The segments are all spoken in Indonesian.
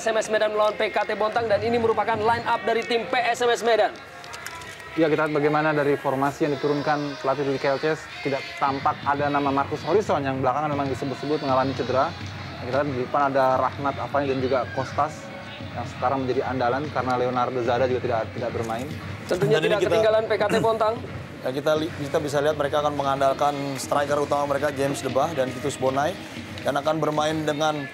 PSMS Medan melawan PKT Bontang, dan ini merupakan line up dari tim PSMS Medan. Ya, kita lihat bagaimana dari formasi yang diturunkan pelatih Rudy Kelces, tidak tampak ada nama Marcus Horizon yang belakangan memang disebut-sebut mengalami cedera. Kita lihat di depan ada Rahmat Afani dan juga Kostas yang sekarang menjadi andalan karena Leonardo Zada juga tidak bermain. Tentunya tidak ketinggalan PKT Bontang. Ya, kita bisa lihat mereka akan mengandalkan striker utama mereka James Debah dan Titus Bonai, dan akan bermain dengan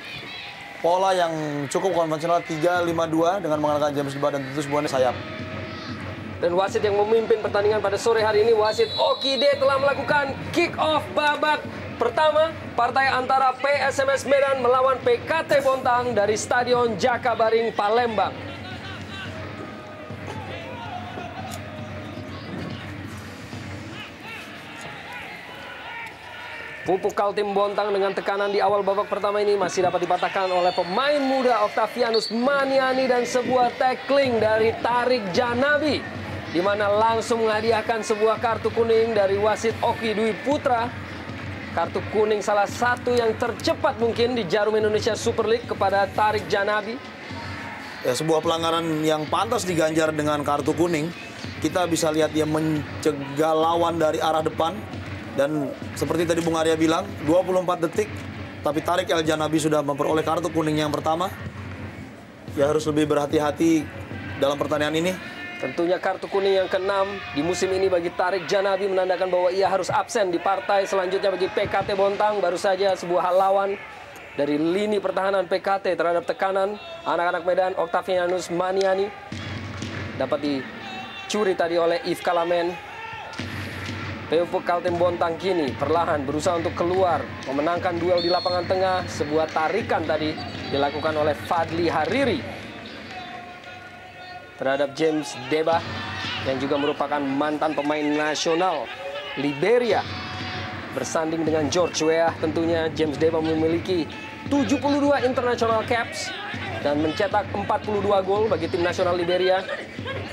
pola yang cukup konvensional 3-5-2 dengan mengandalkan James Debah dan Titus Bonai sayap. Dan wasit yang memimpin pertandingan pada sore hari ini, wasit Okide, telah melakukan kick off babak pertama partai antara PSMS Medan melawan PKT Bontang dari Stadion Jakabaring, Palembang. Pupuk Kaltim Bontang dengan tekanan di awal babak pertama ini masih dapat dipatahkan oleh pemain muda Octavianus Maniani dan sebuah tackling dari Tarik Janabi, di mana langsung menghadiahkan sebuah kartu kuning dari wasit Oki Dwi Putra. Kartu kuning salah satu yang tercepat mungkin di Jarum Indonesia Super League kepada Tarik Janabi. Ya, sebuah pelanggaran yang pantas diganjar dengan kartu kuning. Kita bisa lihat dia mencegah lawan dari arah depan. Dan seperti tadi Bung Arya bilang, 24 detik, tapi Tarik El Janabi sudah memperoleh kartu kuning yang pertama. Ya, harus lebih berhati-hati dalam pertandingan ini. Tentunya kartu kuning yang ke-6 di musim ini bagi Tarik Janabi menandakan bahwa ia harus absen di partai selanjutnya bagi PKT Bontang. Baru saja sebuah lawan dari lini pertahanan PKT terhadap tekanan anak-anak Medan. Octavianus Maniani dapat dicuri tadi oleh Yves Kalamen. Pupuk Kaltim Bontang kini perlahan berusaha untuk keluar, memenangkan duel di lapangan tengah. Sebuah tarikan tadi dilakukan oleh Fadli Hariri terhadap James Debah yang juga merupakan mantan pemain nasional Liberia. Bersanding dengan George Weah, tentunya James Debah memiliki 72 international caps dan mencetak 42 gol bagi tim nasional Liberia.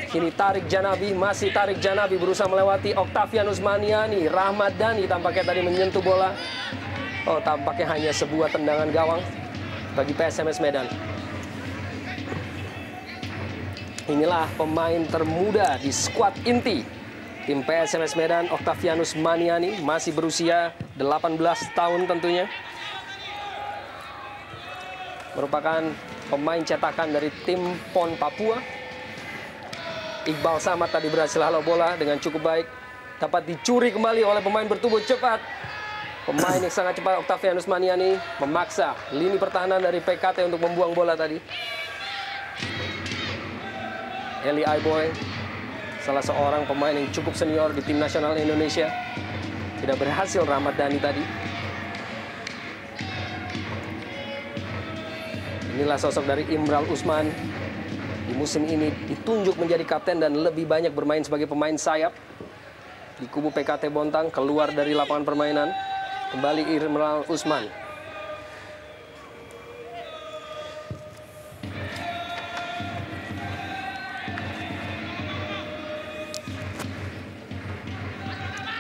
Kini Tarik Janabi, masih Tarik Janabi berusaha melewati Octavianus Maniani. Rahmat Dhani tampaknya tadi menyentuh bola. Oh, tampaknya hanya sebuah tendangan gawang bagi PSMS Medan. Inilah pemain termuda di skuad inti tim PSMS Medan, Octavianus Maniani, masih berusia 18 tahun tentunya. Merupakan pemain cetakan dari tim PON Papua. Iqbal Samad tadi berhasil halau bola dengan cukup baik. Dapat dicuri kembali oleh pemain bertubuh cepat. Pemain yang sangat cepat, Octavianus Maniani, memaksa lini pertahanan dari PKT untuk membuang bola tadi. Eli Aiboy, salah seorang pemain yang cukup senior di tim nasional Indonesia, tidak berhasil. Rahmat Dhani tadi. Inilah sosok dari Imral Usman. Di musim ini ditunjuk menjadi kapten dan lebih banyak bermain sebagai pemain sayap. Di kubu PKT Bontang, keluar dari lapangan permainan. Kembali Imral Usman.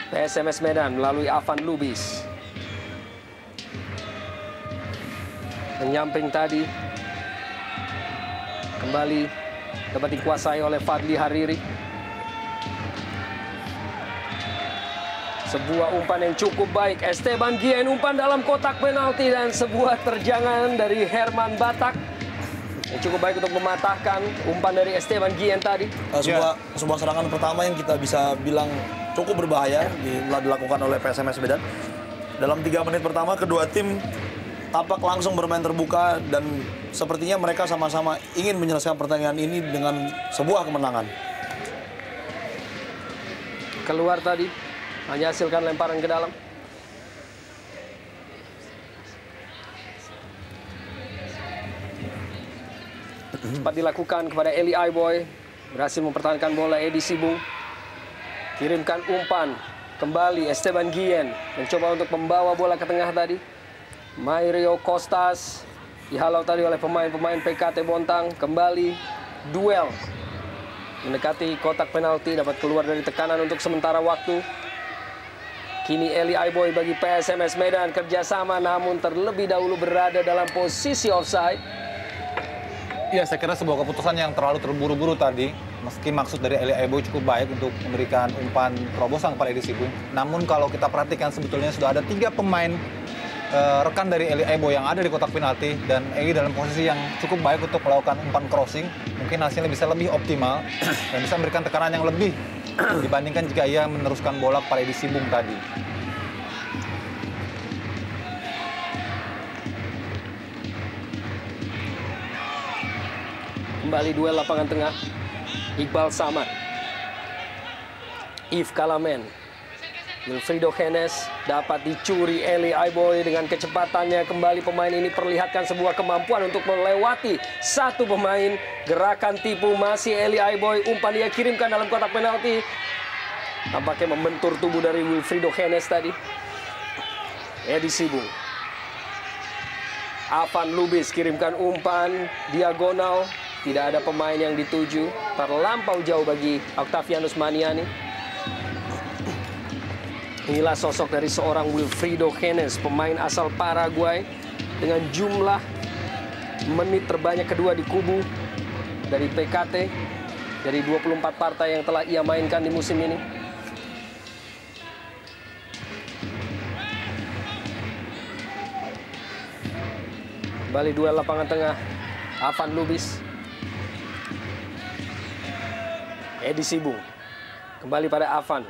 PSMS Medan melalui Avan Lubis. Menyamping tadi. Kembali dapat dikuasai oleh Fadli Hariri. Sebuah umpan yang cukup baik. Esteban Gien, umpan dalam kotak penalti, dan sebuah terjangan dari Herman Batak yang cukup baik untuk mematahkan umpan dari Esteban Gien tadi. Sebuah serangan pertama yang kita bisa bilang cukup berbahaya dilakukan oleh PSMS Medan. Dalam 3 menit pertama, kedua tim tampak langsung bermain terbuka dan sepertinya mereka sama-sama ingin menyelesaikan pertandingan ini dengan sebuah kemenangan. Keluar tadi, hanya hasilkan lemparan ke dalam. Sempat dilakukan kepada Eli Aiboy, berhasil mempertahankan bola. Edi Sibung kirimkan umpan, kembali Esteban Gien mencoba untuk membawa bola ke tengah tadi. Mario Kostas dihalau tadi oleh pemain-pemain PKT Bontang. Kembali duel mendekati kotak penalti, dapat keluar dari tekanan untuk sementara waktu. Kini Eli Aiboy bagi PSMS Medan kerjasama, namun terlebih dahulu berada dalam posisi offside. Ya, saya kira sebuah keputusan yang terlalu terburu-buru tadi. Meski maksud dari Eli Aiboy cukup baik untuk memberikan umpan terobosan kepada Edi Sibung. Namun kalau kita perhatikan sebetulnya sudah ada 3 pemain rekan dari Eli Aiboy yang ada di kotak penalti. Dan Eli dalam posisi yang cukup baik untuk melakukan umpan crossing. Mungkin hasilnya bisa lebih optimal dan bisa memberikan tekanan yang lebih dibandingkan jika ia meneruskan bola kepada Edi Sibung tadi. Kembali duel lapangan tengah. Iqbal Samad, Yves Kalamen, Wilfrido Genes dapat dicuri Eli Aiboy dengan kecepatannya. Kembali pemain ini perlihatkan sebuah kemampuan untuk melewati satu pemain. Gerakan tipu masih Eli Aiboy. Umpan dia kirimkan dalam kotak penalti. Tampaknya membentur tubuh dari Wilfrido Genes tadi. Edi Sibung. Avan Lubis kirimkan umpan diagonal. Tidak ada pemain yang dituju. Terlampau jauh bagi Octavianus Maniani. Inilah sosok dari seorang Wilfrido Genes, pemain asal Paraguay. Dengan jumlah menit terbanyak kedua di kubu dari PKT. Dari 24 partai yang telah ia mainkan di musim ini. Kembali duel lapangan tengah. Avan Lubis. Edi Sibung. Kembali pada Avan.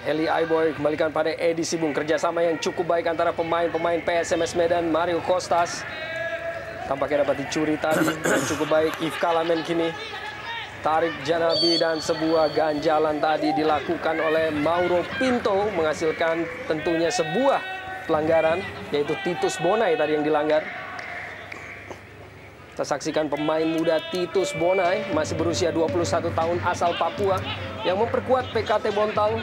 Eli Aiboy kembalikan pada Edi Sibung. Kerjasama yang cukup baik antara pemain-pemain PSMS Medan. Mario Kostas tampaknya dapat dicuri tadi. Dan cukup baik Yves Kalamen kini. Tarik Janabi dan sebuah ganjalan tadi dilakukan oleh Mauro Pinto. Menghasilkan tentunya sebuah pelanggaran. Yaitu Titus Bonai tadi yang dilanggar. Kita saksikan pemain muda Titus Bonai, masih berusia 21 tahun asal Papua, yang memperkuat PKT Bontang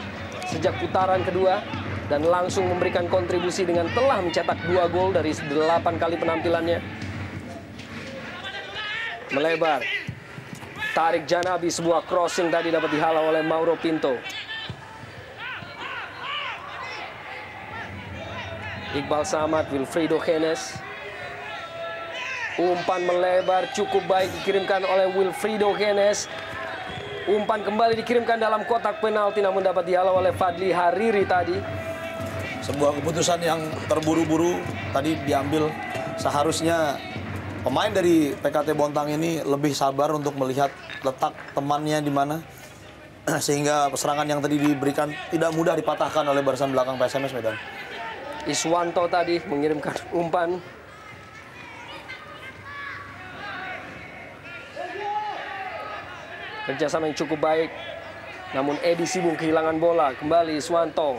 sejak putaran kedua dan langsung memberikan kontribusi dengan telah mencetak 2 gol dari 8 kali penampilannya. Melebar. Tarik Janabi, sebuah crossing tadi dapat dihalau oleh Mauro Pinto. Iqbal Samad, Wilfrido Genes. Umpan melebar cukup baik dikirimkan oleh Wilfrido Genes. Umpan kembali dikirimkan dalam kotak penalti namun dapat dihalau oleh Fadli Hariri tadi. Sebuah keputusan yang terburu-buru tadi diambil. Seharusnya pemain dari PKT Bontang ini lebih sabar untuk melihat letak temannya di mana. Sehingga serangan yang tadi diberikan tidak mudah dipatahkan oleh barisan belakang PSMS Medan. Iswanto tadi mengirimkan umpan. Kerjasama yang cukup baik. Namun Edi Sibung kehilangan bola. Kembali Iswanto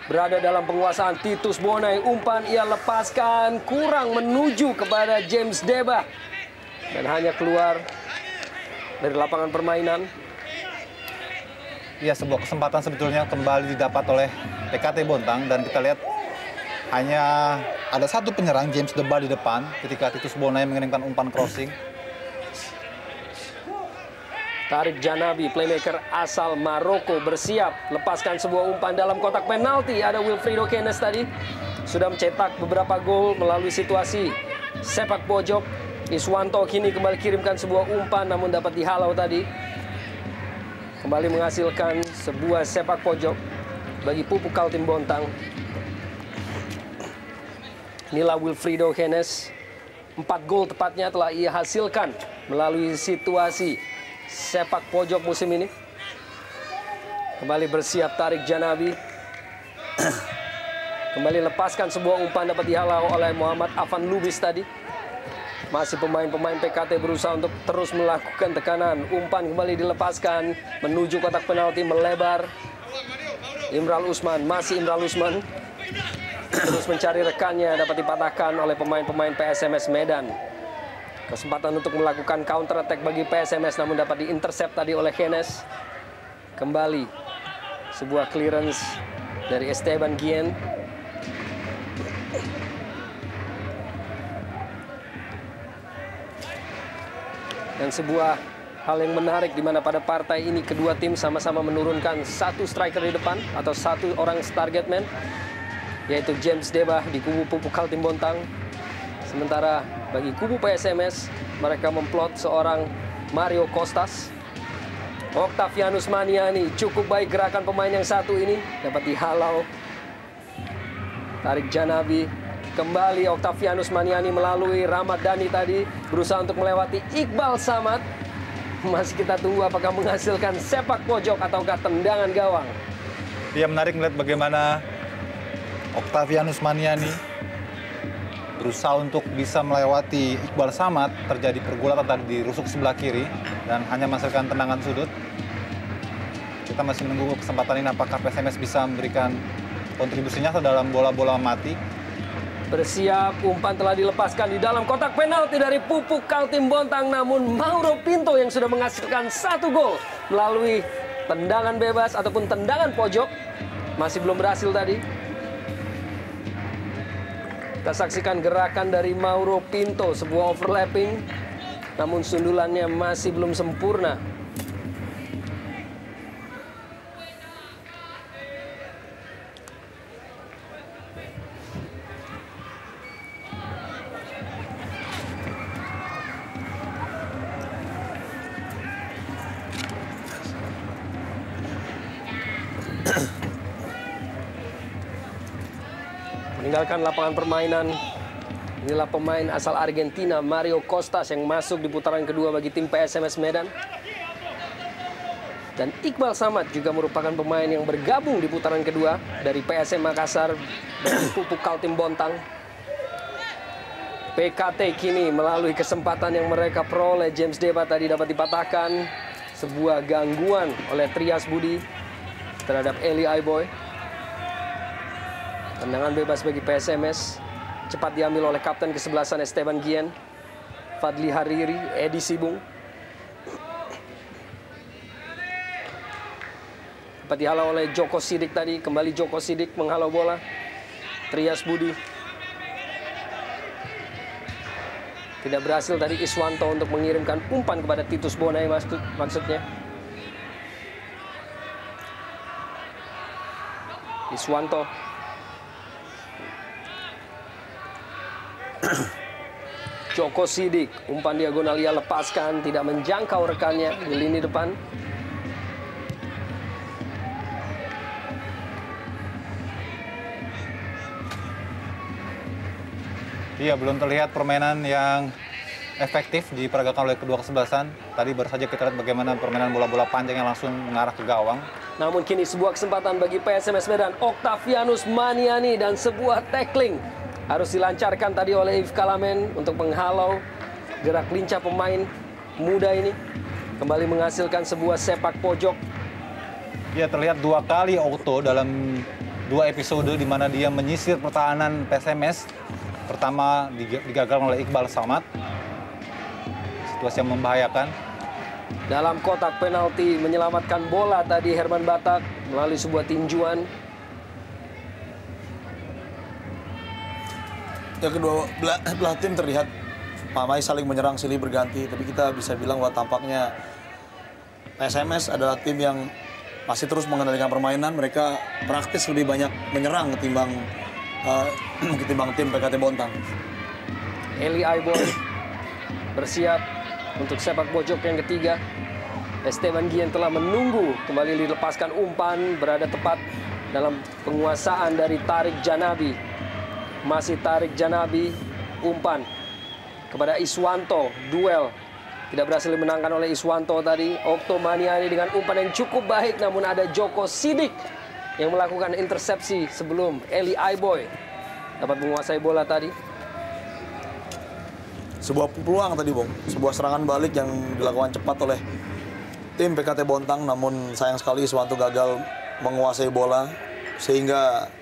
berada dalam penguasaan Titus Bonai. Umpan ia lepaskan. Kurang menuju kepada James Deba. Dan hanya keluar dari lapangan permainan. Ya, sebuah kesempatan sebetulnya kembali didapat oleh PKT Bontang. Dan kita lihat hanya ada satu penyerang, James Deba di depan. Ketika Titus Bonai mengirimkan umpan crossing. Tarik Janabi, playmaker asal Maroko bersiap. Lepaskan sebuah umpan dalam kotak penalti. Ada Wilfrido Genes tadi. Sudah mencetak beberapa gol melalui situasi sepak pojok. Iswanto kini kembali kirimkan sebuah umpan namun dapat dihalau tadi. Kembali menghasilkan sebuah sepak pojok bagi pupuk Kaltim Bontang. Inilah Wilfrido Genes. 4 gol tepatnya telah ia hasilkan melalui situasi sepak pojok musim ini. Kembali bersiap tarik Janabi. Kembali lepaskan sebuah umpan dapat dihalau oleh Muhammad Avan Lubis tadi. Masih pemain-pemain PKT berusaha untuk terus melakukan tekanan. Umpan kembali dilepaskan menuju kotak penalti melebar. Imral Usman, masih Imral Usman. Terus mencari rekannya, dapat dipatahkan oleh pemain-pemain PSMS Medan. Kesempatan untuk melakukan counter attack bagi PSMS namun dapat diintercept tadi oleh Genes. Kembali sebuah clearance dari Esteban Guillen. Dan sebuah hal yang menarik di mana pada partai ini kedua tim sama-sama menurunkan satu striker di depan atau satu orang target man, yaitu James Deba di kubu pupuk Kaltim Bontang. Sementara bagi kubu PSMS. Mereka memplot seorang Mario Kostas. Octavianus Maniani, cukup baik gerakan pemain yang satu ini, dapat dihalau. Tarik Janabi, kembali Octavianus Maniani melalui Rahmat Dhani tadi, berusaha untuk melewati Iqbal Samad. Masih kita tunggu apakah menghasilkan sepak pojok ataukah tendangan gawang. Dia menarik melihat bagaimana Octavianus Maniani berusaha untuk bisa melewati Iqbal Samad. Terjadi pergolakan tadi di rusuk sebelah kiri dan hanya menghasilkan tendangan sudut. Kita masih menunggu kesempatan ini apakah PSMS bisa memberikan kontribusinya dalam bola-bola mati. Bersiap, umpan telah dilepaskan di dalam kotak penalti dari Pupuk Kaltim Bontang. Namun Mauro Pinto yang sudah menghasilkan 1 gol melalui tendangan bebas ataupun tendangan pojok. Masih belum berhasil tadi. Kita saksikan gerakan dari Mauro Pinto, sebuah overlapping. Namun sundulannya masih belum sempurna. Meninggalkan lapangan permainan. Inilah pemain asal Argentina Mario Kostas yang masuk di putaran kedua bagi tim PSMS Medan. Dan Iqbal Samad juga merupakan pemain yang bergabung di putaran kedua dari PSM Makassar dan Pupuk Kaltim Bontang. PKT kini melalui kesempatan yang mereka peroleh, James Deba tadi dapat dipatahkan. Sebuah gangguan oleh Trias Budi terhadap Eli Aiboy. Tendangan bebas bagi PSMS. Cepat diambil oleh kapten kesebelasan Esteban Guillen, Fadli Hariri, Edi Sibung. Cepat dihalau oleh Joko Sidik tadi. Kembali Joko Sidik menghalau bola. Trias Budi. Tidak berhasil tadi Iswanto untuk mengirimkan umpan kepada Titus Bonai maksudnya. Iswanto. Joko Sidik, umpan diagonal ia lepaskan, tidak menjangkau rekannya di lini depan. Iya, belum terlihat permainan yang efektif diperagakan oleh kedua kesebelasan. Tadi baru saja kita lihat bagaimana permainan bola-bola panjang yang langsung mengarah ke gawang. Namun kini sebuah kesempatan bagi PSMS Medan. Octavianus Maniani dan sebuah tackling harus dilancarkan tadi oleh Yves Kalamen untuk menghalau gerak lincah pemain muda ini. Kembali menghasilkan sebuah sepak pojok. Dia terlihat 2 kali Octo dalam 2 episode di mana dia menyisir pertahanan PSMS. Pertama digagalkan oleh Iqbal Samad. Situasi yang membahayakan. Dalam kotak penalti menyelamatkan bola tadi Herman Batak melalui sebuah tinjuan. Ya, kedua belah tim terlihat pamai saling menyerang silih berganti, tapi kita bisa bilang bahwa tampaknya PSMS adalah tim yang masih terus mengendalikan permainan. Mereka praktis lebih banyak menyerang ketimbang tim PKT Bontang. Eli Aiboy bersiap untuk sepak pojok yang ketiga. Esteban Guillen telah menunggu, kembali dilepaskan umpan, berada tepat dalam penguasaan dari Tarik Janabi. Masih Tarik Janabi, umpan kepada Iswanto, duel. Tidak berhasil dimenangkan oleh Iswanto tadi. Octo Maniani dengan umpan yang cukup baik, namun ada Joko Sidik yang melakukan intersepsi sebelum Eli Aiboy dapat menguasai bola tadi. Sebuah peluang tadi, Bung. Sebuah serangan balik yang dilakukan cepat oleh tim PKT Bontang, namun sayang sekali Iswanto gagal menguasai bola sehingga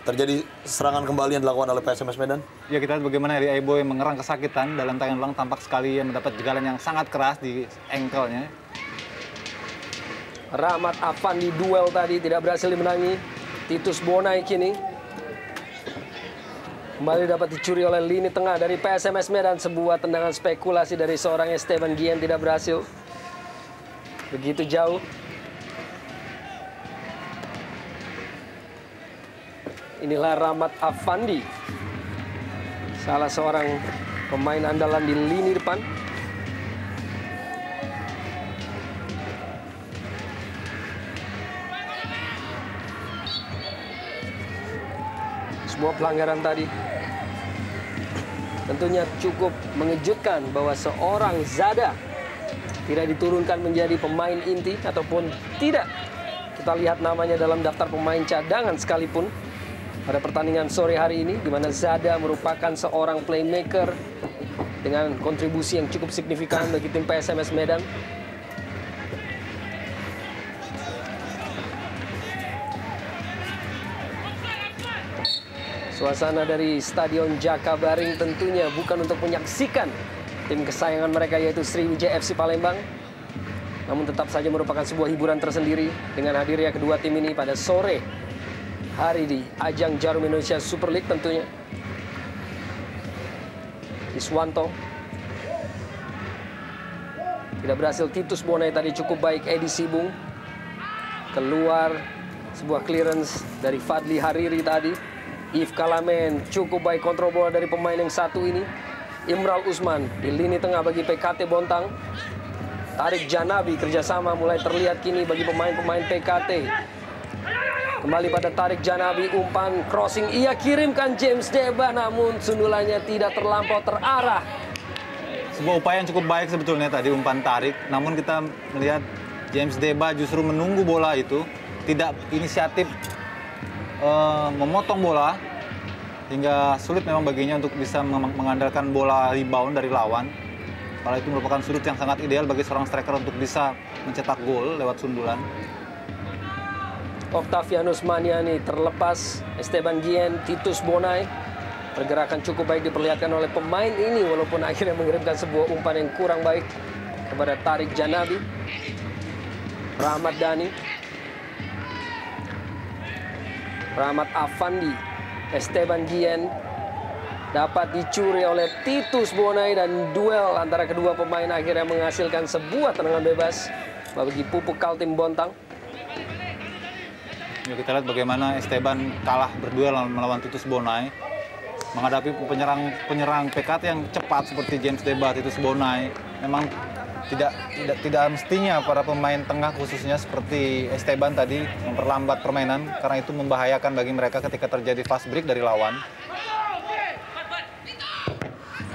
terjadi serangan kembali yang dilakukan oleh PSMS Medan. Ya, kita lihat bagaimana Eli Aiboy mengerang kesakitan dalam tayangan ulang, tampak sekali yang mendapat jegalan yang sangat keras di ankle-nya. Rahmat Afandi duel tadi tidak berhasil dimenangi. Titus Bonai kini kembali dapat dicuri oleh lini tengah dari PSMS Medan. Sebuah tendangan spekulasi dari seorang Esteban Guillen tidak berhasil. Begitu jauh. Inilah Rahmat Afandi, salah seorang pemain andalan di lini depan. Sebuah pelanggaran tadi tentunya cukup mengejutkan bahwa seorang Zada tidak diturunkan menjadi pemain inti ataupun tidak kita lihat namanya dalam daftar pemain cadangan sekalipun pada pertandingan sore hari ini, di mana Zada merupakan seorang playmaker dengan kontribusi yang cukup signifikan bagi tim PSMS Medan. Suasana dari Stadion Jakabaring tentunya bukan untuk menyaksikan tim kesayangan mereka yaitu Sriwijaya FC Palembang. Namun tetap saja merupakan sebuah hiburan tersendiri dengan hadirnya kedua tim ini pada sore hari di ajang Jarum Indonesia Super League tentunya. Iswanto. Tidak berhasil Titus Bonai tadi, cukup baik Edi Sibung. Keluar sebuah clearance dari Fadli Hariri tadi. Yves Kalamen, cukup baik kontrol bola dari pemain yang satu ini. Imral Usman di lini tengah bagi PKT Bontang. Tarik Janabi, kerjasama mulai terlihat kini bagi pemain-pemain PKT. Kembali pada Tarik Janabi, umpan crossing ia kirimkan James Deba, namun sundulannya tidak terlampau terarah. Sebuah upaya yang cukup baik sebetulnya tadi umpan tarik, namun kita melihat James Deba justru menunggu bola itu, tidak inisiatif memotong bola, hingga sulit memang baginya untuk bisa mengandalkan bola rebound dari lawan. Kalau itu merupakan sudut yang sangat ideal bagi seorang striker untuk bisa mencetak gol lewat sundulan. Octavianus Maniani terlepas, Esteban Guillen, Titus Bonai. Pergerakan cukup baik diperlihatkan oleh pemain ini walaupun akhirnya mengirimkan sebuah umpan yang kurang baik kepada Tarik Janabi. Rahmat Dhani. Rahmat Afandi, Esteban Guillen dapat dicuri oleh Titus Bonai dan duel antara kedua pemain akhirnya menghasilkan sebuah tendangan bebas bagi Pupuk Kaltim Bontang. Ya, kita lihat bagaimana Esteban kalah berduel melawan Titus Bonai. Menghadapi penyerang PKT yang cepat seperti James Deba, Titus Bonai, memang tidak mestinya para pemain tengah khususnya seperti Esteban tadi memperlambat permainan, karena itu membahayakan bagi mereka ketika terjadi fast break dari lawan.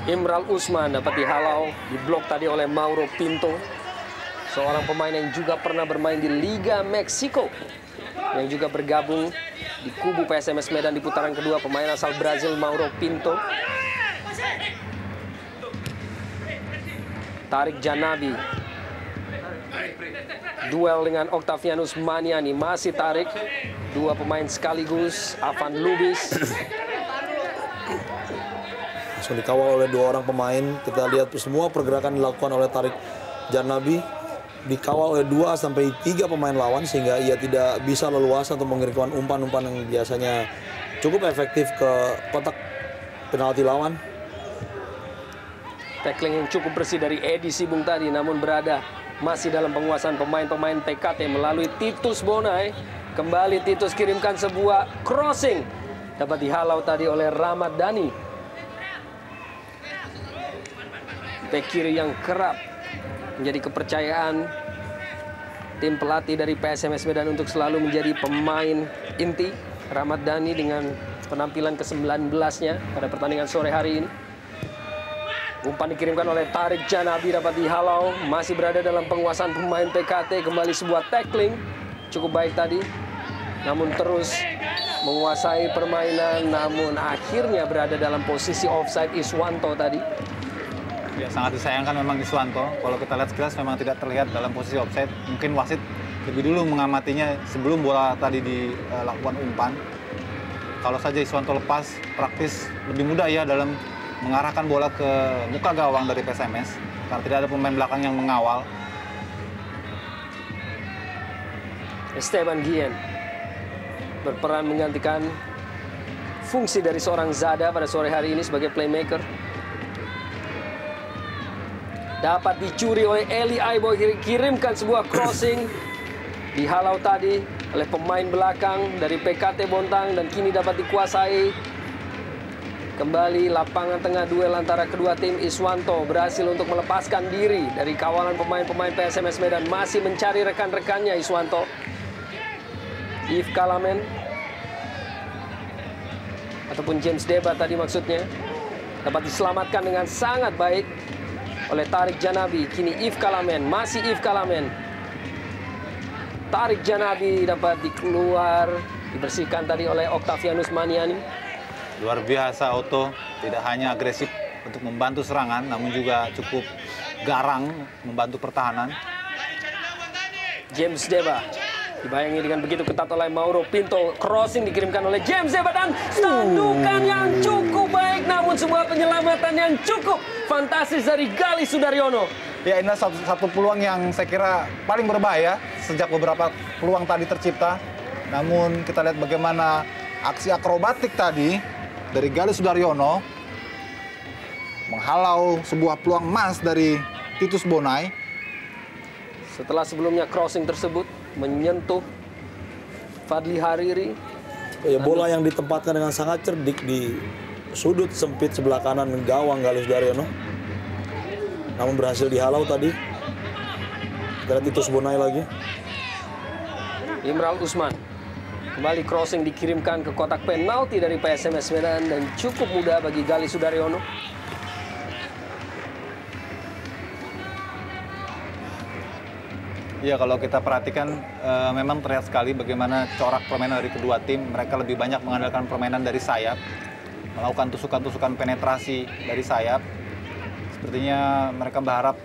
Imral Usman dapat dihalau, diblok tadi oleh Mauro Pinto, seorang pemain yang juga pernah bermain di Liga Meksiko, yang juga bergabung di kubu PSMS Medan di putaran kedua. Pemain asal Brazil Mauro Pinto. Tarik Janabi, duel dengan Octavianus Maniani, masih Tarik, dua pemain sekaligus. Avan Lubis langsung dikawal oleh dua orang pemain. Kita lihat semua pergerakan dilakukan oleh Tarik Janabi, dikawal oleh 2 sampai 3 pemain lawan sehingga ia tidak bisa leluasa untuk mengirimkan umpan-umpan yang biasanya cukup efektif ke kotak penalti lawan. Tackling yang cukup bersih dari Edi Sibung tadi, namun berada masih dalam penguasaan pemain-pemain PKT melalui Titus Bonai. Kembali Titus kirimkan sebuah crossing, dapat dihalau tadi oleh Rahmat Dhani. Bek kiri yang kerap menjadi kepercayaan tim pelatih dari PSMS Medan untuk selalu menjadi pemain inti. Rahmat Dhani dengan penampilan ke-19-nya pada pertandingan sore hari ini. Umpan dikirimkan oleh Tarik Janabi, dapat dihalau, masih berada dalam penguasaan pemain PKT. Kembali sebuah tackling cukup baik tadi, namun terus menguasai permainan, namun akhirnya berada dalam posisi offside Iswanto tadi. Ya, sangat disayangkan memang Iswanto. Kalau kita lihat sekilas memang tidak terlihat dalam posisi offside. Mungkin wasit lebih dulu mengamatinya sebelum bola tadi dilakukan umpan. Kalau saja Iswanto lepas, praktis lebih mudah ya dalam mengarahkan bola ke muka gawang dari PSMS karena tidak ada pemain belakang yang mengawal. Esteban Guillen berperan menggantikan fungsi dari seorang Zada pada sore hari ini sebagai playmaker. Dapat dicuri oleh Eli Aibo, kirimkan sebuah crossing, dihalau tadi oleh pemain belakang dari PKT Bontang dan kini dapat dikuasai Kembali lapangan tengah duel antara kedua tim. Iswanto berhasil untuk melepaskan diri dari kawalan pemain-pemain PSMS Medan. Masih mencari rekan-rekannya Iswanto. Yves Kalamen ataupun James Deba tadi maksudnya dapat diselamatkan dengan sangat baik oleh Tarik Janabi. Kini Yves Kalamen, masih Yves Kalamen. Tarik Janabi dapat dikeluar, dibersihkan tadi oleh Octavianus Maniani. Luar biasa Otto, tidak hanya agresif untuk membantu serangan, namun juga cukup garang membantu pertahanan. James Deba dibayangi dengan begitu ketat oleh Mauro Pinto. Crossing dikirimkan oleh James Deba dan tandukan yang cukup baik, namun sebuah penyelamatan yang cukup fantastis dari Gali Sudaryono. Ya, ini satu peluang yang saya kira paling berbahaya sejak beberapa peluang tadi tercipta. Namun kita lihat bagaimana aksi akrobatik tadi dari Gali Sudaryono menghalau sebuah peluang emas dari Titus Bonai. Setelah sebelumnya crossing tersebut menyentuh Fadli Hariri. Ya, bola yang ditempatkan dengan sangat cerdik di sudut sempit sebelah kanan gawang Gali Sudaryono. Namun berhasil dihalau tadi. Kita lihat Titus Bonai lagi. Imral Usman. Kembali crossing dikirimkan ke kotak penalti dari PSMS Medan dan cukup mudah bagi Gali Sudaryono. Ya, kalau kita perhatikan memang terlihat sekali bagaimana corak permainan dari kedua tim. Mereka lebih banyak mengandalkan permainan dari sayap, melakukan tusukan-tusukan penetrasi dari sayap. Sepertinya mereka berharap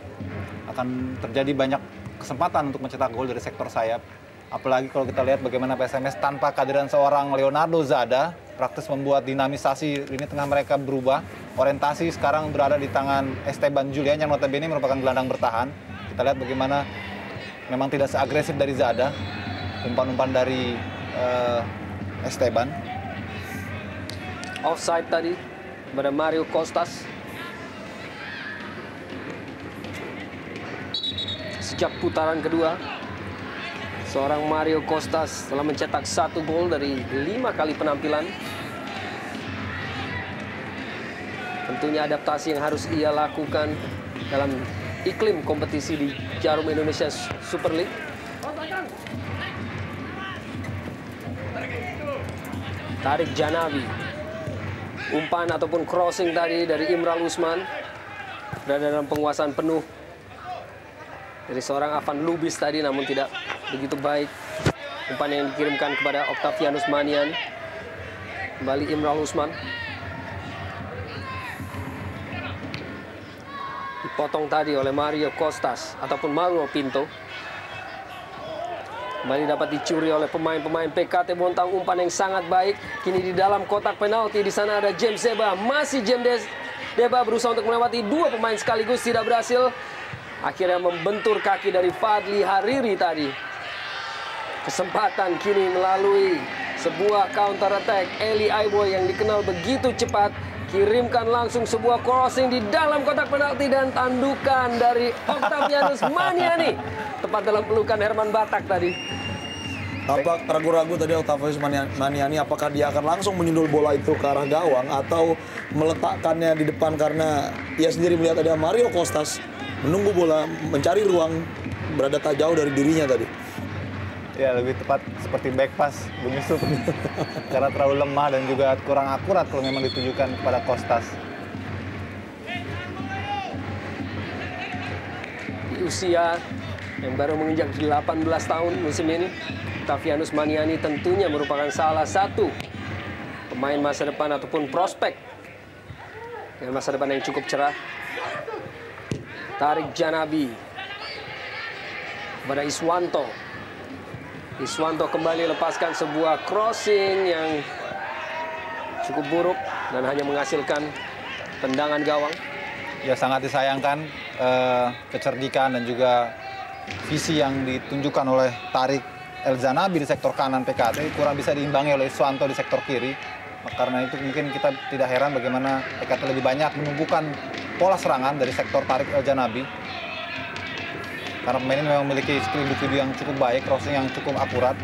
akan terjadi banyak kesempatan untuk mencetak gol dari sektor sayap. Apalagi kalau kita lihat bagaimana PSMS tanpa kehadiran seorang Leonardo Zada, praktis membuat dinamisasi lini tengah mereka berubah. Orientasi sekarang berada di tangan Esteban Julian yang notabene merupakan gelandang bertahan. Kita lihat bagaimana memang tidak seagresif dari Zada, umpan-umpan dari Esteban. Offside tadi kepada Mario Costas. Sejak putaran kedua, seorang Mario Costas telah mencetak 1 gol dari 5 kali penampilan. Tentunya adaptasi yang harus ia lakukan dalam iklim kompetisi di Jarum Indonesia Super League. Tarik Janabi. Umpan ataupun crossing tadi dari Imral Usman. Berada dalam penguasaan penuh dari seorang Avan Lubis tadi, namun tidak begitu baik. Umpan yang dikirimkan kepada Octavianus Manian. Kembali Imral Usman. Dipotong tadi oleh Mario Costas ataupun Mauro Pinto. Kembali dapat dicuri oleh pemain-pemain PKT Bontang. Umpan yang sangat baik. Kini di dalam kotak penalti, di sana ada James Deba. Masih James Deba berusaha untuk melewati 2 pemain sekaligus, tidak berhasil. Akhirnya membentur kaki dari Fadli Hariri tadi. Kesempatan kini melalui sebuah counter attack. Eli Aiboy yang dikenal begitu cepat, kirimkan langsung sebuah crossing di dalam kotak penalti dan tandukan dari Octavianus Maniani. Tepat dalam pelukan Herman Batak tadi. Tampak ragu-ragu tadi Octavianus Maniani apakah dia akan langsung menyundul bola itu ke arah gawang atau meletakkannya di depan, karena ia sendiri melihat ada Mario Costas menunggu bola, mencari ruang, berada tak jauh dari dirinya tadi. Ya, lebih tepat seperti back pass Bung Yusuf. Karena terlalu lemah dan juga kurang akurat kalau memang ditujukan kepada Costas. Di usia yang baru menginjak 18 tahun musim ini, Octavianus Maniani tentunya merupakan salah satu pemain masa depan ataupun prospek dengan masa depan yang cukup cerah. Tarik Janabi kepada Iswanto. Iswanto kembali lepaskan sebuah crossing yang cukup buruk dan hanya menghasilkan tendangan gawang. Ya, sangat disayangkan kecerdikan dan juga visi yang ditunjukkan oleh Tarik Elzanabi di sektor kanan PKT kurang bisa diimbangi oleh Iswanto di sektor kiri. Karena itu mungkin kita tidak heran bagaimana PKT lebih banyak menumbuhkan pola serangan dari sektor Tarik Elzanabi. Karena pemain ini memang memiliki skill individu yang cukup baik, crossing yang cukup akurat.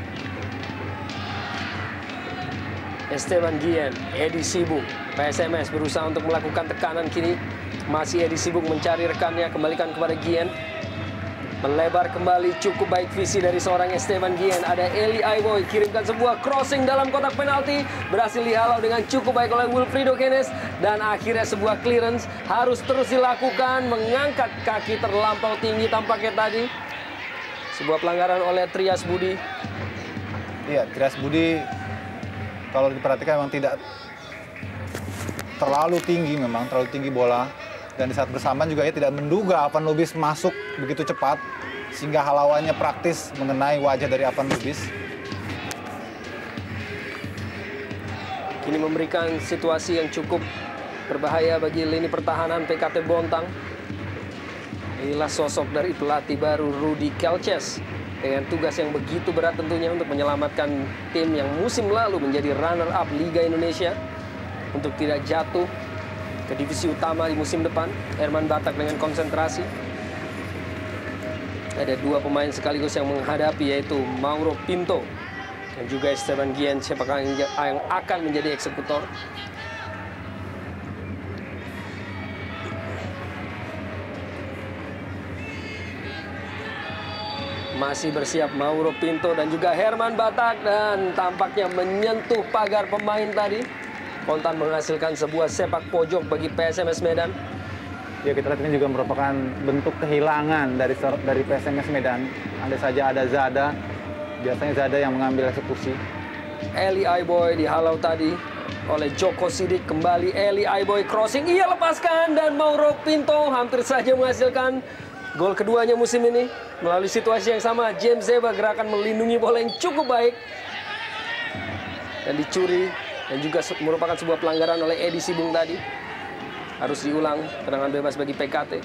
Esteban Guillen, Edi Sibung. PSMS berusaha untuk melakukan tekanan kini. Masih Edi Sibung mencari rekannya, kembalikan kepada Guillen. Melebar kembali, cukup baik visi dari seorang Esteban Guillen. Ada Eli Aiboy, kirimkan sebuah crossing dalam kotak penalti. Berhasil dihalau dengan cukup baik oleh Wilfrido Keynes. Dan akhirnya sebuah clearance harus terus dilakukan. Mengangkat kaki terlampau tinggi tampaknya tadi. Sebuah pelanggaran oleh Trias Budi. Iya, Trias Budi kalau diperhatikan memang tidak terlalu tinggi, memang terlalu tinggi bola. Dan di saat bersamaan juga ia tidak menduga Avan Lubis masuk begitu cepat sehingga halauannya praktis mengenai wajah dari Avan Lubis. Kini memberikan situasi yang cukup berbahaya bagi lini pertahanan PKT Bontang. Inilah sosok dari pelatih baru Rudi Kelces dengan tugas yang begitu berat tentunya untuk menyelamatkan tim yang musim lalu menjadi runner-up Liga Indonesia untuk tidak jatuh ke divisi utama di musim depan. Herman Batak dengan konsentrasi. Ada dua pemain sekaligus yang menghadapi, yaitu Mauro Pinto dan juga Esteban Guillen, siapakah yang akan menjadi eksekutor. Masih bersiap Mauro Pinto dan juga Herman Batak, dan tampaknya menyentuh pagar pemain tadi. Kontan menghasilkan sebuah sepak pojok bagi PSMS Medan. Ya, kita lihat ini juga merupakan bentuk kehilangan dari PSMS Medan. Andai saja ada Zada, biasanya Zada yang mengambil eksekusi. Eli Aiboy dihalau tadi oleh Joko Sidik. Kembali Eli Aiboy crossing, ia lepaskan, dan Mauro Pinto hampir saja menghasilkan gol keduanya musim ini. Melalui situasi yang sama, James Zeba gerakan melindungi bola yang cukup baik dan dicuri. Dan juga merupakan sebuah pelanggaran oleh Edi Sibung tadi. Harus diulang, tendangan bebas bagi PKT.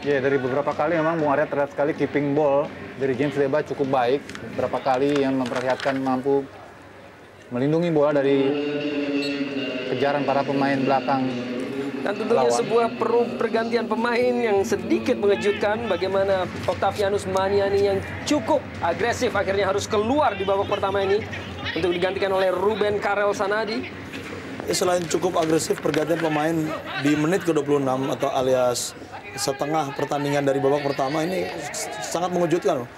Ya, dari beberapa kali memang Bung Arya terlihat sekali keeping ball dari James Zeba cukup baik. Beberapa kali yang memperlihatkan mampu melindungi bola dari kejaran para pemain belakang. Dan tentunya sebuah pergantian pemain yang sedikit mengejutkan. Bagaimana Octavianus Maniani yang cukup agresif akhirnya harus keluar di babak pertama ini untuk digantikan oleh Ruben Karel Sanadi. Selain cukup agresif, pergantian pemain di menit ke-26 atau alias setengah pertandingan dari babak pertama ini sangat mengejutkan.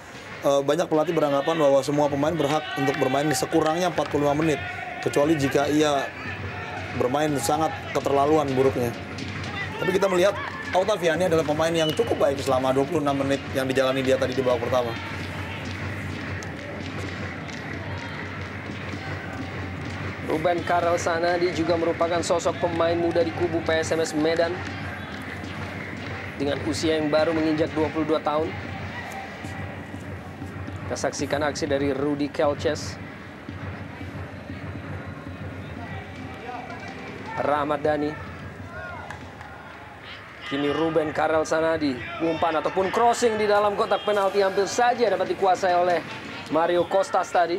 Banyak pelatih beranggapan bahwa semua pemain berhak untuk bermain sekurangnya 45 menit. Kecuali jika ia bermain sangat keterlaluan buruknya. Tapi kita melihat Octaviani adalah pemain yang cukup baik selama 26 menit yang dijalani dia tadi di babak pertama. Ruben Karel Sanadi juga merupakan sosok pemain muda di kubu PSMS Medan dengan usia yang baru menginjak 22 tahun. Kita saksikan aksi dari Rudi Kelces. Rahmat Dhani. Kini Ruben Karel Sanadi, umpan ataupun crossing di dalam kotak penalti hampir saja dapat dikuasai oleh Mario Costas tadi.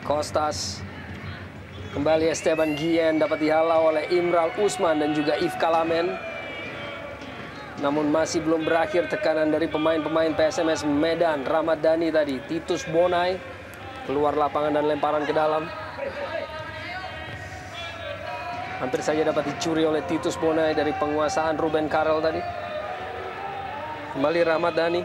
Costas. Kembali Esteban Guillen dapat dihalau oleh Imral Usman dan juga Yves Kalamen. Namun masih belum berakhir tekanan dari pemain-pemain PSMS Medan. Rahmat Dhani tadi, Titus Bonai keluar lapangan dan lemparan ke dalam. Hampir saja dapat dicuri oleh Titus Bonai dari penguasaan Ruben Karel tadi. Kembali Rahmat Dhani.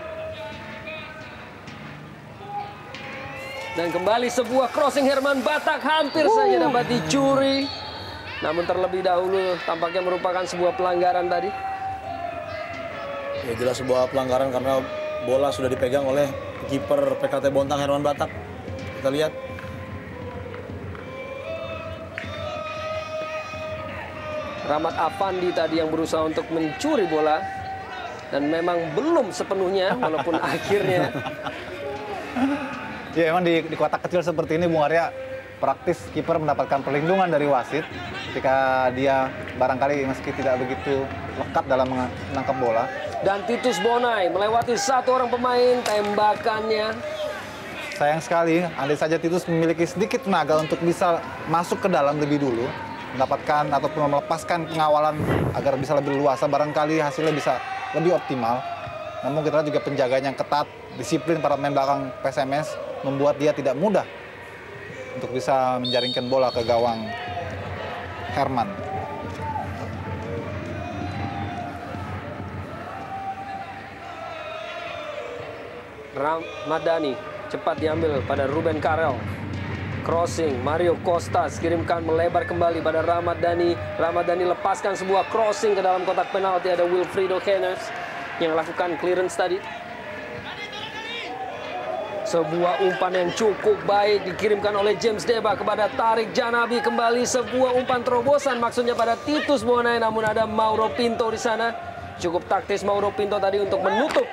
Dan kembali sebuah crossing Herman Batak hampir saja dapat dicuri. Namun terlebih dahulu tampaknya merupakan sebuah pelanggaran tadi. Ya, jelas sebuah pelanggaran karena bola sudah dipegang oleh kiper PKT Bontang Herman Batak. Kita lihat. Rahmat Afandi tadi yang berusaha untuk mencuri bola. Dan memang belum sepenuhnya walaupun akhirnya. Ya, memang di kotak kecil seperti ini Bung Arya praktis kiper mendapatkan perlindungan dari wasit ketika dia barangkali meski tidak begitu lekat dalam menangkap bola. Dan Titus Bonai melewati satu orang pemain, tembakannya. Sayang sekali, andai saja Titus memiliki sedikit tenaga untuk bisa masuk ke dalam lebih dulu, mendapatkan ataupun melepaskan pengawalan agar bisa lebih luas, barangkali hasilnya bisa lebih optimal. Namun kita lihat juga penjaganya yang ketat, disiplin para pemain belakang PSMS membuat dia tidak mudah untuk bisa menjaringkan bola ke gawang Herman. Ramadhani cepat diambil pada Ruben Karel. Crossing, Mario Costas kirimkan melebar kembali pada Ramadhani. Ramadhani lepaskan sebuah crossing ke dalam kotak penalti. Ada Wilfrido Hennes yang lakukan clearance tadi. Sebuah umpan yang cukup baik dikirimkan oleh James Deba kepada Tarik Janabi. Kembali sebuah umpan terobosan maksudnya pada Titus Bonai, namun ada Mauro Pinto di sana. Cukup taktis Mauro Pinto tadi untuk menutup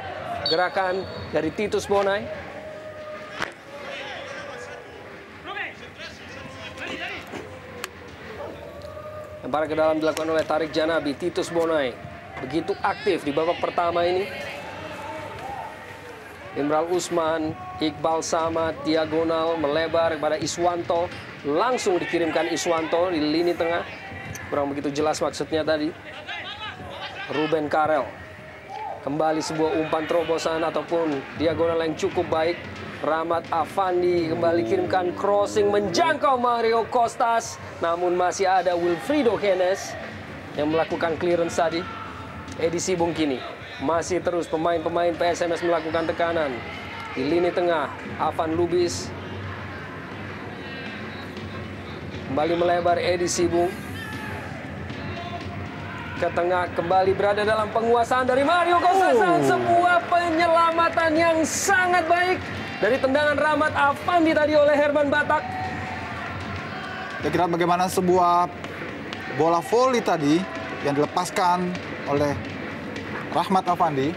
gerakan dari Titus Bonai. Lempar ke dalam dilakukan oleh Tarik Janabi. Titus Bonai begitu aktif di babak pertama ini. Imral Usman, Iqbal Samad, diagonal melebar kepada Iswanto. Langsung dikirimkan Iswanto di lini tengah. Kurang begitu jelas maksudnya tadi. Ruben Karel. Kembali sebuah umpan terobosan ataupun diagonal yang cukup baik. Rahmat Afandi kembali kirimkan crossing menjangkau Mario Costas. Namun masih ada Wilfrido Hennes yang melakukan clearance tadi. Edisi Bungkini. Masih terus pemain-pemain PSMS melakukan tekanan. Di lini tengah, Avan Lubis. Kembali melebar Edi Sibung. Ke tengah kembali berada dalam penguasaan dari Mario Costas. Sebuah penyelamatan yang sangat baik dari tendangan Rahmat Afandi tadi oleh Herman Batak. Ya, kita lihat bagaimana sebuah bola volley tadi yang dilepaskan oleh Rahmat Afandi.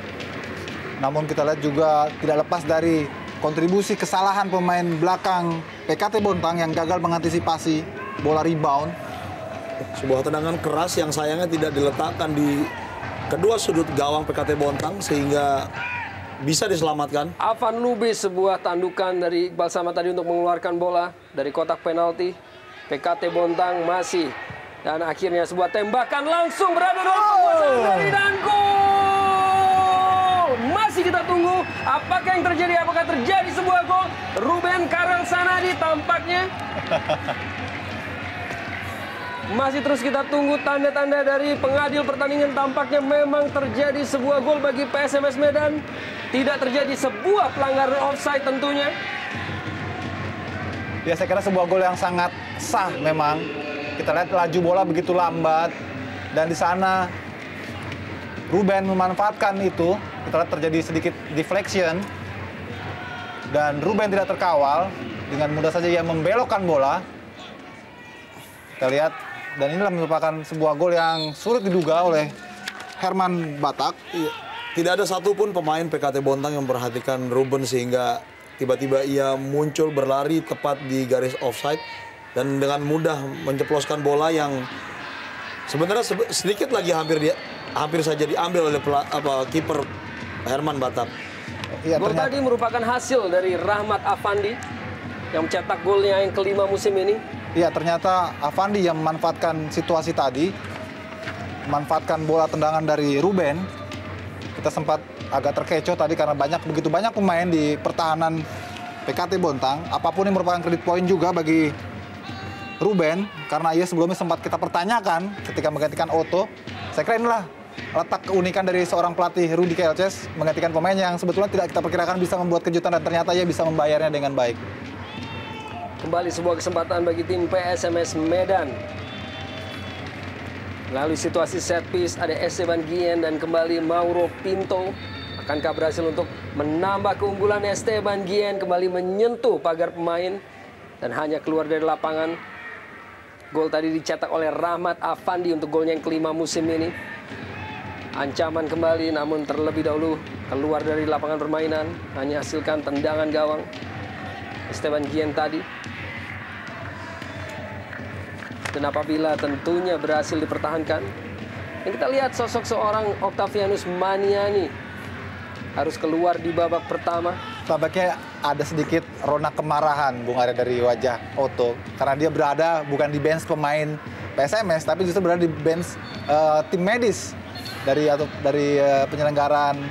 Namun kita lihat juga tidak lepas dari kontribusi kesalahan pemain belakang PKT Bontang yang gagal mengantisipasi bola rebound. Sebuah tendangan keras yang sayangnya tidak diletakkan di kedua sudut gawang PKT Bontang sehingga bisa diselamatkan. Avan Lubis, sebuah tandukan dari Iqbal Samad tadi untuk mengeluarkan bola dari kotak penalti. PKT Bontang masih. Dan akhirnya sebuah tembakan langsung berada dalam penguasaan dari dan gol. Masih kita tunggu apakah yang terjadi. Apakah terjadi sebuah gol. Ruben Karel Sanadi tampaknya. Masih terus kita tunggu tanda-tanda dari pengadil pertandingan. Tampaknya memang terjadi sebuah gol bagi PSMS Medan. Tidak terjadi sebuah pelanggaran offside tentunya. Ya, saya kira sebuah gol yang sangat sah memang. Kita lihat laju bola begitu lambat. Dan di sana Ruben memanfaatkan itu. Kita lihat terjadi sedikit deflection. Dan Ruben tidak terkawal. Dengan mudah saja ia membelokkan bola. Kita lihat. Dan inilah merupakan sebuah gol yang sulit diduga oleh Herman Batak. Iya. Tidak ada satupun pemain PKT Bontang yang memperhatikan Ruben sehingga tiba-tiba ia muncul berlari tepat di garis offside dan dengan mudah menceploskan bola yang sebenarnya sedikit lagi hampir saja diambil oleh kiper Herman Batak. Iya, Gol tadi merupakan hasil dari Rahmat Afandi yang mencetak golnya yang kelima musim ini. Iya, ternyata Afandi yang memanfaatkan situasi tadi, memanfaatkan bola tendangan dari Ruben. Kita sempat agak terkecoh tadi karena begitu banyak pemain di pertahanan PKT Bontang. Apapun yang merupakan kredit poin juga bagi Ruben, karena ia sebelumnya sempat kita pertanyakan ketika menggantikan Otto. Saya kira inilah letak keunikan dari seorang pelatih Rudy Kelces, menggantikan pemain yang sebetulnya tidak kita perkirakan bisa membuat kejutan dan ternyata ia bisa membayarnya dengan baik. Kembali sebuah kesempatan bagi tim PSMS Medan. Melalui situasi set piece ada Esteban Guillen dan kembali Mauro Pinto. Akankah berhasil untuk menambah keunggulan Esteban Guillen, kembali menyentuh pagar pemain dan hanya keluar dari lapangan. Gol tadi dicetak oleh Rahmat Afandi untuk golnya yang kelima musim ini. Ancaman kembali namun terlebih dahulu keluar dari lapangan permainan, hanya hasilkan tendangan gawang Esteban Guillen tadi. Dan apabila tentunya berhasil dipertahankan, dan kita lihat sosok seorang Octavianus Maniani harus keluar di babak pertama. Tampaknya ada sedikit rona kemarahan Bung Arya dari wajah Otto, karena dia berada bukan di bench pemain PSMS, tapi justru berada di bench tim medis dari penyelenggaraan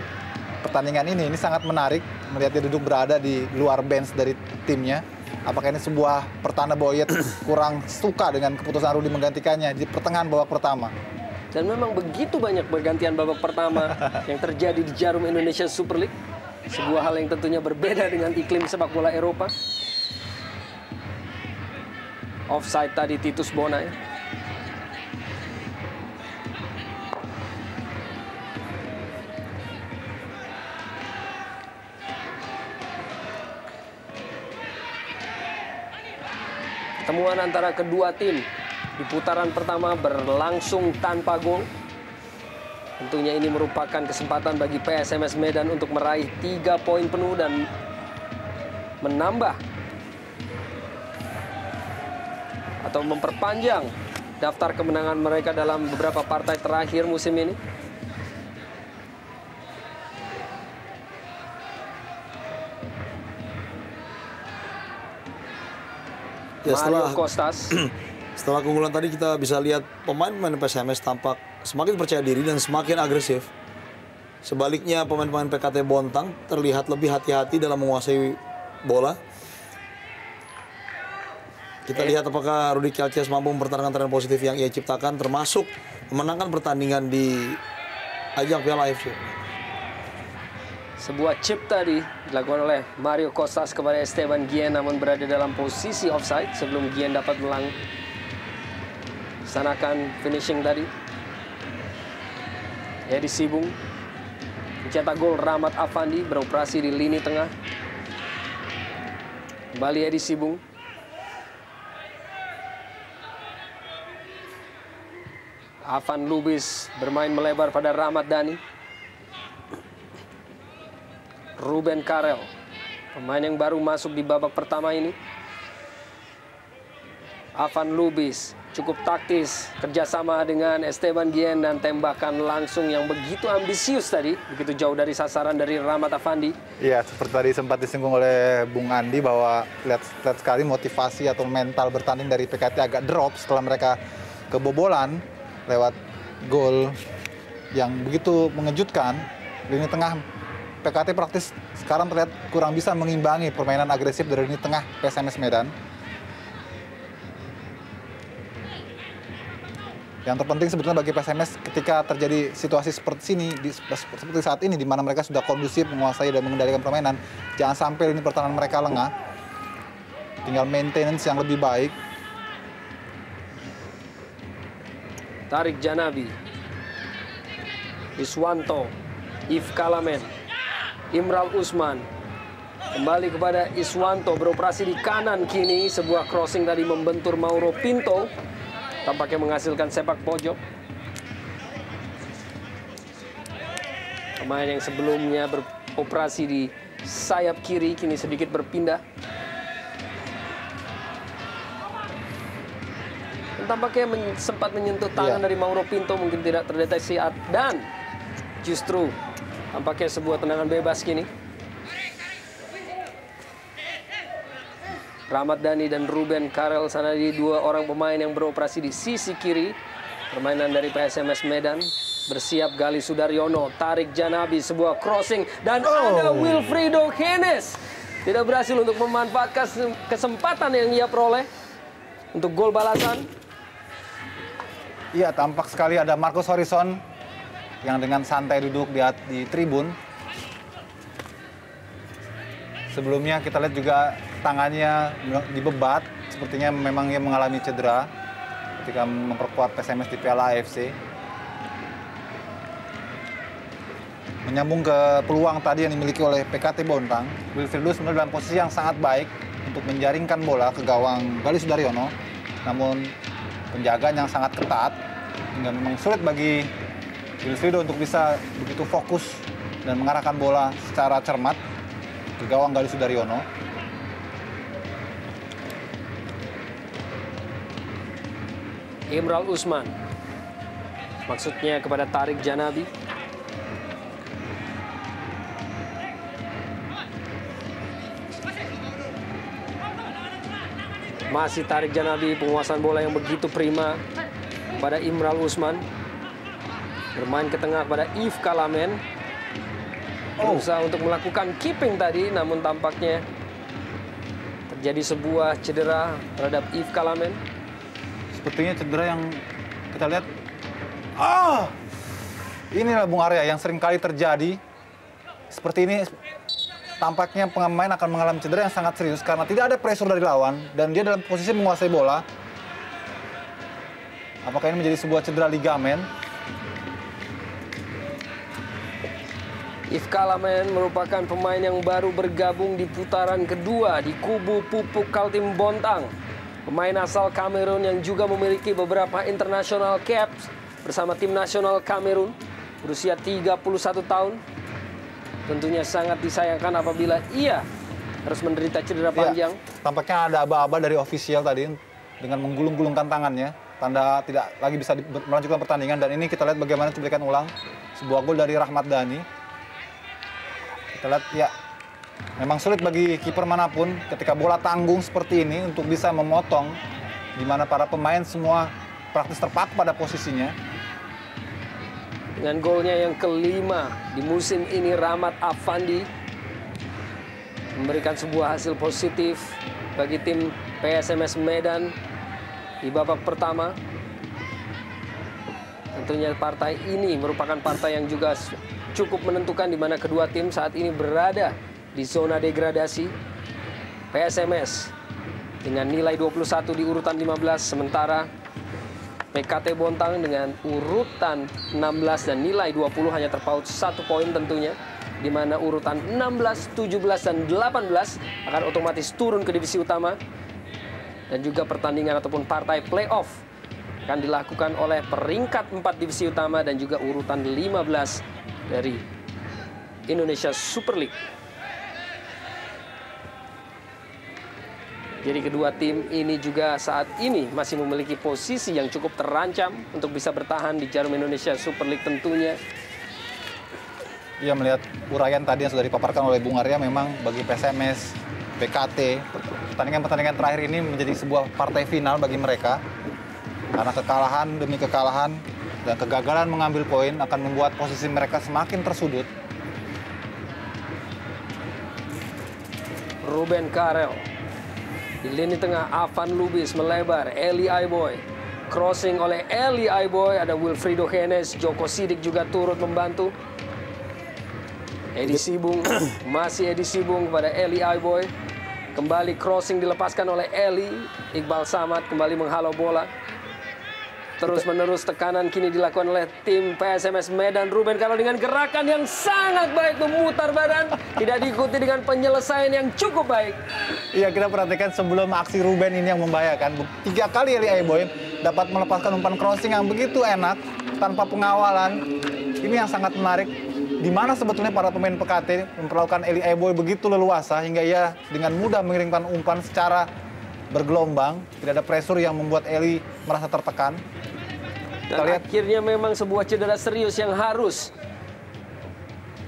pertandingan ini. Ini sangat menarik melihat dia duduk berada di luar bench dari timnya. Apakah ini sebuah pertanda bahwa ia kurang suka dengan keputusan Rudi menggantikannya di pertengahan babak pertama? Dan memang begitu banyak pergantian babak pertama yang terjadi di Jarum Indonesia Super League. Sebuah hal yang tentunya berbeda dengan iklim sepak bola Eropa. Offside tadi Titus Bonai. Pertemuan antara kedua tim di putaran pertama berlangsung tanpa gol. Tentunya ini merupakan kesempatan bagi PSMS Medan untuk meraih 3 poin penuh dan menambah atau memperpanjang daftar kemenangan mereka dalam beberapa partai terakhir musim ini. Ya, Mario Kostas. Setelah keunggulan tadi kita bisa lihat pemain-pemain PSMS tampak semakin percaya diri dan semakin agresif. Sebaliknya pemain-pemain PKT Bontang terlihat lebih hati-hati dalam menguasai bola. Kita lihat apakah Rudi Kelces mampu mempertahankan tren positif yang ia ciptakan, termasuk memenangkan pertandingan di ajang Piala AFC. Sebuah chip tadi dilakukan oleh Mario Kostas kepada Esteban Guillen, namun berada dalam posisi offside sebelum Guillen dapat melaksanakan finishing tadi. Edi Sibung mencetak gol. Rahmat Afandi beroperasi di lini tengah. Kembali Edi Sibung. Afan Lubis bermain melebar pada Rahmat Dhani. Ruben Karel, pemain yang baru masuk di babak pertama ini. Afan Lubis cukup taktis, kerjasama dengan Esteban Guillen dan tembakan langsung yang begitu ambisius tadi, begitu jauh dari sasaran dari Rahmat Afandi. Iya, seperti tadi sempat disinggung oleh Bung Andi bahwa lihat sekali motivasi atau mental bertanding dari PKT agak drop setelah mereka kebobolan lewat gol yang begitu mengejutkan. Lini tengah PKT praktis sekarang terlihat kurang bisa mengimbangi permainan agresif dari lini tengah PSMS Medan. Yang terpenting sebetulnya bagi PSMS ketika terjadi situasi seperti saat ini, di mana mereka sudah kondusif menguasai dan mengendalikan permainan, jangan sampai lini pertahanan mereka lengah. Tinggal maintenance yang lebih baik. Tarik Janabi, Iswanto, Yves Kalamen, Imral Usman. Kembali kepada Iswanto, beroperasi di kanan kini. Sebuah crossing tadi membentur Mauro Pinto. Tampaknya menghasilkan sepak pojok. Pemain yang sebelumnya beroperasi di sayap kiri kini sedikit berpindah. Dan tampaknya sempat menyentuh tangan dari Mauro Pinto, mungkin tidak terdeteksi. Dan justru tampaknya sebuah tendangan bebas kini. Rahmat Dhani dan Ruben Karel Sanadi, dua orang pemain yang beroperasi di sisi kiri permainan dari PSMS Medan. Bersiap Gali Sudaryono, Tarik Janabi, sebuah crossing. Dan ada Wilfrido Henes. Tidak berhasil untuk memanfaatkan kesempatan yang ia peroleh untuk gol balasan. Iya, tampak sekali ada Marcus Horizon yang dengan santai duduk di tribun. Sebelumnya kita lihat juga tangannya dibebat, sepertinya memang ia mengalami cedera ketika memperkuat PSMS di Piala AFC. Menyambung ke peluang tadi yang dimiliki oleh PKT Bontang, Wilfrido sebenarnya dalam posisi yang sangat baik untuk menjaringkan bola ke gawang Gali Sudaryono, namun penjagaan yang sangat ketat hingga memang sulit bagi Wilfrido untuk bisa begitu fokus dan mengarahkan bola secara cermat ke gawang Gali Sudaryono. Imral Usman, maksudnya kepada Tarik Janabi. Masih Tarik Janabi, penguasaan bola yang begitu prima. pada Imral Usman. Bermain ke tengah pada Yves Kalamen. Berusaha untuk melakukan keeping tadi, namun tampaknya terjadi sebuah cedera terhadap Yves Kalamen. Sepertinya cedera yang kita lihat. Inilah Bung Arya yang sering kali terjadi. Seperti ini tampaknya pemain akan mengalami cedera yang sangat serius karena tidak ada pressure dari lawan dan dia dalam posisi menguasai bola. Apakah ini menjadi sebuah cedera ligamen? Yves Kalamen merupakan pemain yang baru bergabung di putaran kedua di kubu Pupuk Kaltim Bontang. Pemain asal Kamerun yang juga memiliki beberapa international caps bersama tim nasional Kamerun, berusia 31 tahun. Tentunya sangat disayangkan apabila ia harus menderita cedera panjang. Ya, tampaknya ada aba-aba dari ofisial tadi dengan menggulung-gulungkan tangannya. Tanda tidak lagi bisa melanjutkan pertandingan. Dan ini kita lihat bagaimana cuplikan ulang sebuah gol dari Rahmat Dhani. Kita lihat ya, memang sulit bagi kiper manapun ketika bola tanggung seperti ini untuk bisa memotong, di mana para pemain semua praktis terpaku pada posisinya. Dengan golnya yang kelima di musim ini, Rahmat Afandi memberikan sebuah hasil positif bagi tim PSMS Medan di babak pertama. Tentunya partai ini merupakan partai yang juga cukup menentukan di mana kedua tim saat ini berada di zona degradasi. PSMS dengan nilai 21 di urutan 15, sementara PKT Bontang dengan urutan 16 dan nilai 20 hanya terpaut 1 poin tentunya, di mana urutan 16, 17, dan 18 akan otomatis turun ke divisi utama. Dan juga pertandingan ataupun partai playoff akan dilakukan oleh peringkat 4 divisi utama dan juga urutan 15 dari Indonesia Super League. Jadi kedua tim ini juga saat ini masih memiliki posisi yang cukup terancam untuk bisa bertahan di jarum Indonesia Super League tentunya. Ia melihat uraian tadi yang sudah dipaparkan oleh Bung Arya, memang bagi PSMS, PKT, pertandingan-pertandingan terakhir ini menjadi sebuah partai final bagi mereka. Karena kekalahan demi kekalahan dan kegagalan mengambil poin akan membuat posisi mereka semakin tersudut. Ruben Karel. Di lini tengah, Avan Lubis melebar, Eli Aiboy. Crossing oleh Eli Aiboy, ada Wilfrido Henes, Joko Sidik juga turut membantu. Edi Sibung, masih Edi Sibung kepada Eli Aiboy. Kembali crossing dilepaskan oleh Eli. Iqbal Samad kembali menghalau bola. Terus-menerus tekanan kini dilakukan oleh tim PSMS Medan. Ruben Karel dengan gerakan yang sangat baik memutar badan. Tidak diikuti dengan penyelesaian yang cukup baik. Iya, kita perhatikan sebelum aksi Ruben ini yang membahayakan. 3 kali Eli Aiboy dapat melepaskan umpan crossing yang begitu enak tanpa pengawalan. Ini yang sangat menarik. Di mana sebetulnya para pemain PKT memperlakukan Eli Aiboy begitu leluasa hingga ia dengan mudah mengirimkan umpan secara bergelombang. Tidak ada pressure yang membuat Eli merasa tertekan. Dan akhirnya memang sebuah cedera serius yang harus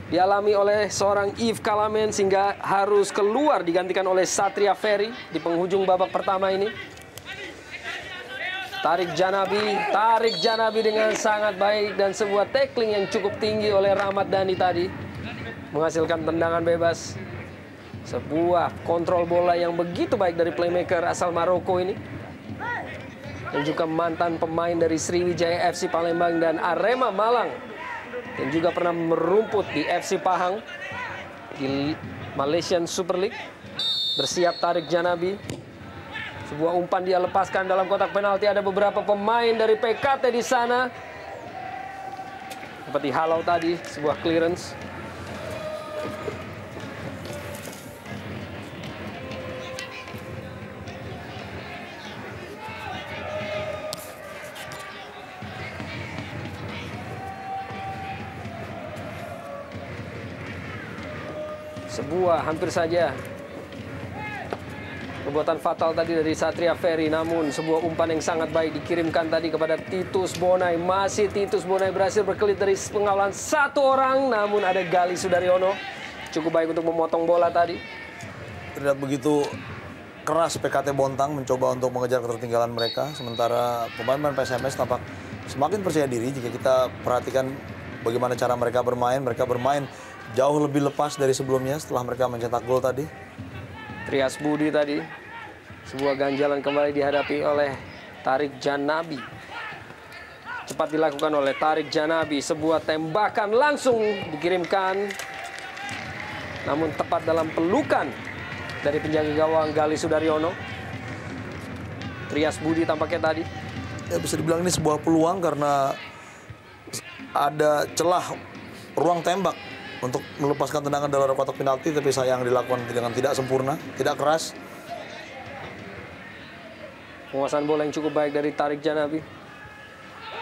dialami oleh seorang Yves Kalamen sehingga harus keluar digantikan oleh Satria Ferry di penghujung babak pertama ini. Tarik Janabi dengan sangat baik dan sebuah tackling yang cukup tinggi oleh Rahmat Dhani tadi menghasilkan tendangan bebas. Sebuah kontrol bola yang begitu baik dari playmaker asal Maroko ini. Dan juga mantan pemain dari Sriwijaya FC Palembang dan Arema Malang. Dan juga pernah merumput di FC Pahang di Malaysian Super League. Bersiap Tarik Janabi. Sebuah umpan dia lepaskan dalam kotak penalti. Ada beberapa pemain dari PKT di sana. Seperti halau tadi, sebuah clearance. Sebuah hampir saja perbuatan fatal tadi dari Satria Ferry, namun sebuah umpan yang sangat baik dikirimkan tadi kepada Titus Bonai. Masih Titus Bonai berhasil berkelit dari pengawalan 1 orang, namun ada Gali Sudaryono cukup baik untuk memotong bola tadi. Terlihat begitu keras PKT Bontang mencoba untuk mengejar ketertinggalan mereka. Sementara pemain-pemain PSMS tampak semakin percaya diri jika kita perhatikan bagaimana cara mereka bermain. Mereka bermain jauh lebih lepas dari sebelumnya setelah mereka mencetak gol tadi. Trias Budi tadi. Sebuah ganjalan kembali dihadapi oleh Tarik Janabi. Cepat dilakukan oleh Tarik Janabi. Sebuah tembakan langsung dikirimkan. Namun tepat dalam pelukan dari penjaga gawang Gali Sudaryono. Trias Budi tampaknya tadi. Ya, bisa dibilang ini sebuah peluang karena ada celah ruang tembak untuk melepaskan tendangan dari kotak penalti, tapi sayang dilakukan dengan tidak sempurna, tidak keras. Penguasaan bola yang cukup baik dari Tarik Janabi.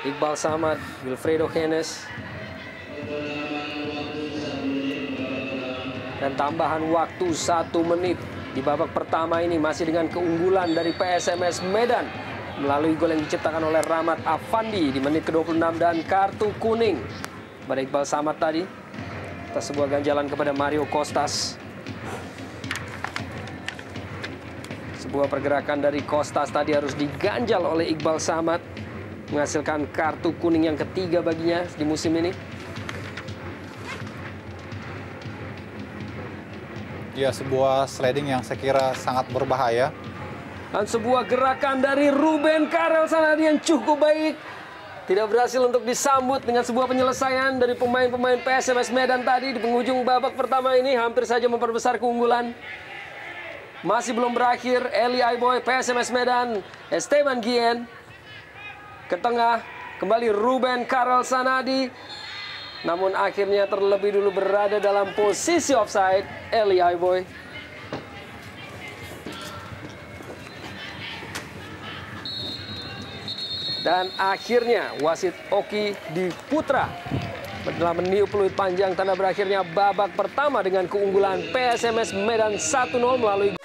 Iqbal Samad, Wilfredo Henes. Dan tambahan waktu 1 menit di babak pertama ini masih dengan keunggulan dari PSMS Medan melalui gol yang diciptakan oleh Rahmat Afandi di menit ke-26 dan kartu kuning pada Iqbal Samad tadi atas sebuah ganjalan kepada Mario Costas. Sebuah pergerakan dari Costas tadi harus diganjal oleh Iqbal Samad, menghasilkan kartu kuning yang ketiga baginya di musim ini. Ya, sebuah sliding yang saya kira sangat berbahaya. Dan sebuah gerakan dari Ruben Karel Sanadi yang cukup baik. Tidak berhasil untuk disambut dengan sebuah penyelesaian dari pemain-pemain PSMS Medan tadi di penghujung babak pertama ini. Hampir saja memperbesar keunggulan. Masih belum berakhir. Eli Aiboy, PSMS Medan, Esteban Guillen. Ke tengah, kembali Ruben Karel Sanadi. Namun akhirnya terlebih dulu berada dalam posisi offside, Eli Aiboy. Dan akhirnya wasit Oki Diputra telah meniup peluit panjang tanda berakhirnya babak pertama dengan keunggulan PSMS Medan 1-0 melalui